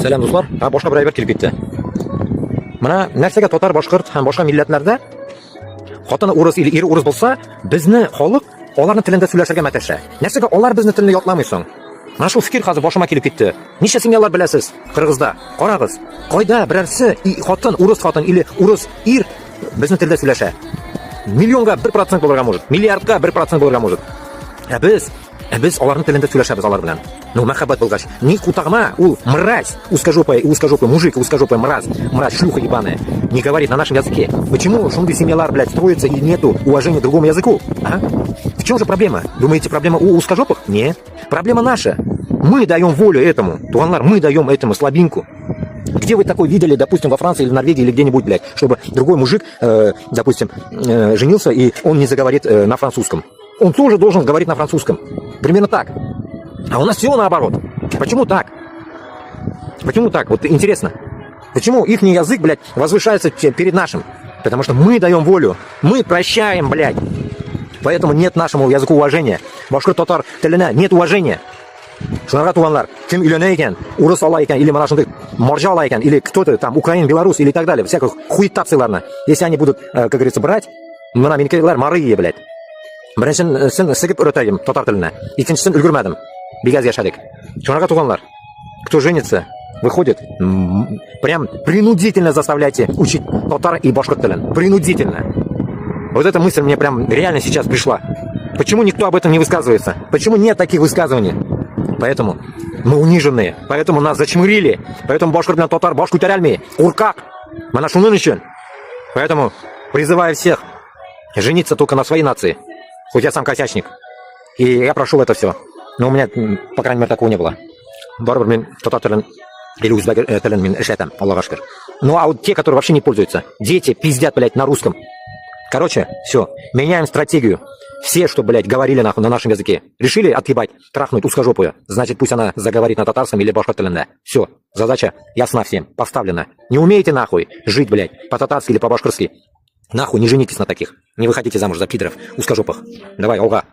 Selam dostlar. Ha boshqa bir ayber kelib ketdi. Mana narsaga totar boshqirt ham boshqa millatlarda xotini o'ris или eri o'ris bo'lsa, bizni xalq ularning tilida so'zlashga matasha. Narsaga ular bizni tilni yodlamaysan. Mana shu fikr hozir boshimga kelib ketdi. Necha semyalar bilasiz? Qirg'izda, Qorag'iz. Qo'yda birarsi xotin, o'ris xotin или o'ris er bizni tilda so'zlasha. Millionga 1% bo'larga может, milliardga 1% bo'larga может. Biz ularning tilida so'zlashamiz ular bilan. Ну, махаббат bo'lgach, не кутагма, ул мразь, узкожопый мужик, узкожопый мразь, шлюха ебаная, не говорит на нашем языке. Почему шунды семьялар, блядь, строится и нету уважения к другому языку? А? В чем же проблема? Думаете, проблема у узкожопых? Нет. Проблема наша. Мы даем волю этому. Туганлар, мы даем этому слабинку. Где вы такой видели, допустим, во Франции или в Норвегии или где-нибудь, блядь, чтобы другой мужик, допустим, женился и он не заговорит на французском? Он тоже должен говорить на французском. Примерно так. А у нас все наоборот. Почему так? Почему так? Вот интересно. Почему их язык, блядь, возвышается перед нашим? Потому что мы даем волю. Мы прощаем, блядь. Поэтому нет нашему языку уважения. Башкир татар тилина нет уважения. Шунарга туганлар, ким үйлөнө экен, урус ала экен, или mana shunday morja ала экен, или кто-то там, Украин, Беларусь, или так далее, всяких хуетапсыларны. Если они будут, как говорится, брать, мына меникелер марые, блядь. Birinchisin sigib o'rgatayim tatar tilini. Ikkinchisin ulgurmadim. Begaz yashadik. Shunaqa tuganlar. Кто женится, выходит, прям принудительно заставляйте учить татар и башкир tilin. Принудительно. Вот эта мысль мне прям реально сейчас пришла. Почему никто об этом не высказывается? Почему нет таких высказываний? Поэтому мы униженные. Поэтому нас зачмырили. Поэтому башкир bilan татар bosh ko'tarolmay. Qo'rqaq. Mana shuning uchun. Поэтому призываю всех жениться только на своей нации. Хоть я сам косячник. И я прошу это все. Но у меня, по крайней мере, такого не было. Барбар мен татар тілін или узбек тілін мен эшлетам, Аллаха шүкір. Ну а вот те, которые вообще не пользуются, дети пиздят, блядь, на русском. Короче, все, меняем стратегию. Все, что, блядь, говорили нахуй на нашем языке, решили отъебать, трахнуть узкожопую, значит, пусть она заговорит на татарском или башкир тілінде. Все, задача ясна всем, поставлена. Не умеете нахуй жить, блядь, по-татарски или по-башкирски. Нахуй не женитесь на таких. Не выходите замуж за пидоров узкожопых. Давай, алга.